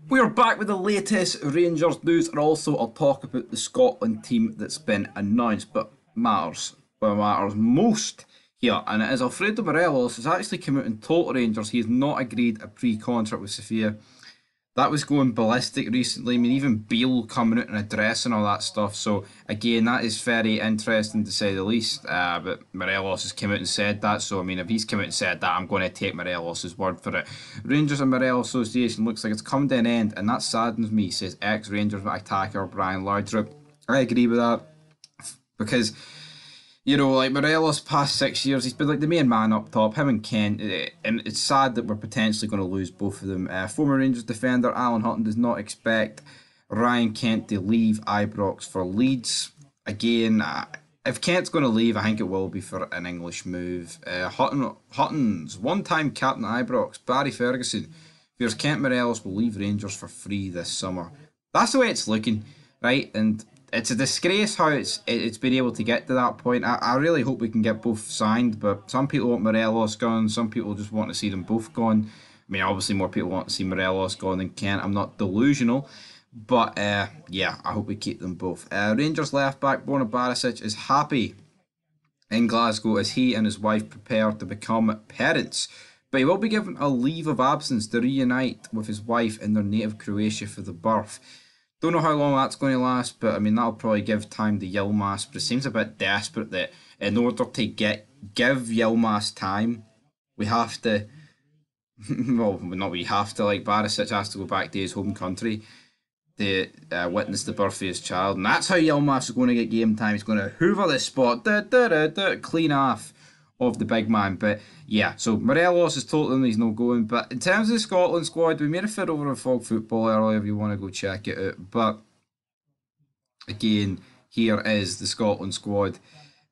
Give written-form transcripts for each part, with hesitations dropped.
We're back with the latest Rangers news, and also I'll talk about the Scotland team that's been announced, but what matters most here, and it is Alfredo Morelos has actually come out and told Rangers he has not agreed a pre-contract with Sevilla. That was going ballistic recently. I mean, even Beale coming out and addressing all that stuff. So again, that is very interesting to say the least. But Morelos has come out and said that. So I mean, if he's come out and said that, I'm going to take Morelos' word for it. Rangers and Morelos association looks like it's come to an end, and that saddens me. Says ex-Rangers attacker Brian Laudrup. I agree with that because like Morelos, past 6 years, he's been like the main man up top, him and Kent, and it's sad that we're potentially going to lose both of them. Former Rangers defender Alan Hutton does not expect Ryan Kent to leave Ibrox for Leeds. Again, if Kent's going to leave, I think it will be for an English move. Hutton's one-time captain at Ibrox, Barry Ferguson, fears Kent Morelos will leave Rangers for free this summer. That's the way it's looking, right? And it's a disgrace how it's been able to get to that point. I really hope we can get both signed, but some people want Morelos gone, some people just want to see them both gone. I mean, obviously more people want to see Morelos gone than Kent. I'm not delusional, but yeah, I hope we keep them both. Rangers left back Borna Barisic is happy in Glasgow as he and his wife prepare to become parents, but he will be given a leave of absence to reunite with his wife in their native Croatia for the birth. Don't know how long that's going to last, but I mean that'll probably give time to Yilmaz. But it seems a bit desperate that in order to give Yilmaz time, we have to. Well, not we have to. Like Barisic has to go back to his home country to witness the birth of his child, and that's how Yilmaz is going to get game time. He's going to hoover the spot, clean off of the big man. But yeah, so Morelos has told them he's not going. But in terms of the Scotland squad, we made a fit over on Fog Football earlier if you want to go check it out. But again, here is the Scotland squad.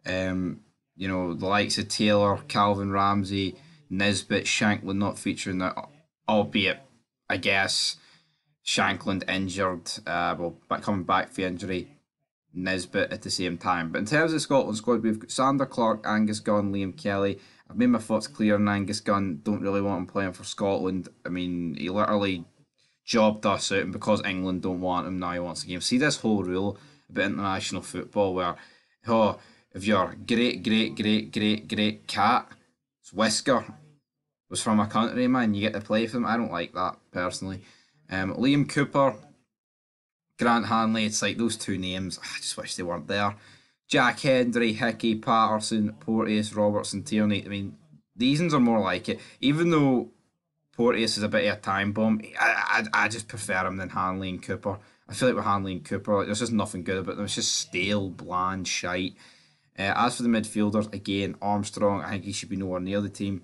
The likes of Taylor, Calvin Ramsey, Nisbet, Shankland not featuring that, albeit I guess Shankland injured, but coming back for injury. Nisbet at the same time. But in terms of the Scotland squad, we've got Sander Clark, Angus Gunn, Liam Kelly. I've made my thoughts clear on Angus Gunn. Don't really want him playing for Scotland. I mean, he literally jobbed us out, and because England don't want him, now he wants the game. See this whole rule about international football where, if your great cat's whisker was from a country, man, you get to play for them. I don't like that, personally. Liam Cooper, Grant Hanley, it's like those two names, I just wish they weren't there. Jack Hendry, Hickey, Patterson, Porteous, Robertson, Tierney. I mean, these ones are more like it. Even though Porteous is a bit of a time bomb, I just prefer him than Hanley and Cooper. I feel like with Hanley and Cooper, there's just nothing good about them. It's just stale, bland shite. As for the midfielders, again, Armstrong, I think he should be nowhere near the team.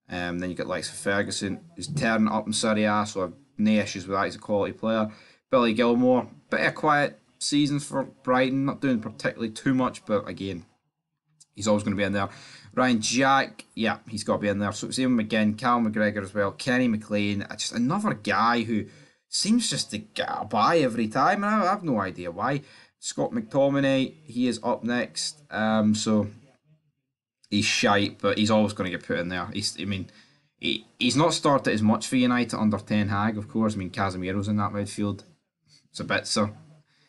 Then you got likes of Ferguson, who's turning up in Serie A, so I've no issues with that. He's a quality player. Billy Gilmore, bit of a quiet season for Brighton, not doing particularly too much, but again, he's always going to be in there. Ryan Jack, yeah, he's got to be in there. So same with McGinn, Cal McGregor as well, Kenny McLean, just another guy who seems just to get by every time, and I have no idea why. Scott McTominay, he is up next, so he's shite, but he's always going to get put in there. He's not started as much for United under Ten Hag, of course. I mean, Casemiro's in that midfield. It's a bit so.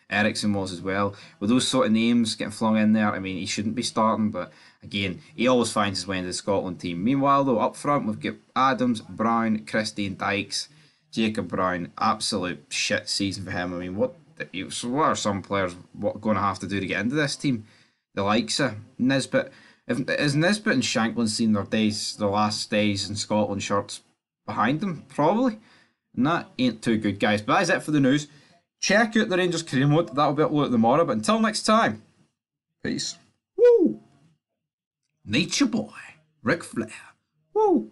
Ericsson was as well. With those sort of names getting flung in there, I mean, he shouldn't be starting, but again, he always finds his way into the Scotland team. Meanwhile, though, up front, we've got Adams, Brown, Christie and Dykes. Jacob Brown, absolute shit season for him. I mean, what are some players going to have to do to get into this team? The likes of Nisbet. Is Nisbet and Shankland seen their last days in Scotland shirts behind them? Probably. And that ain't too good, guys. But that is it for the news. Check out the Rangers career mode. That'll be uploaded tomorrow. But until next time, peace. Woo! Nature boy, Ric Flair. Woo!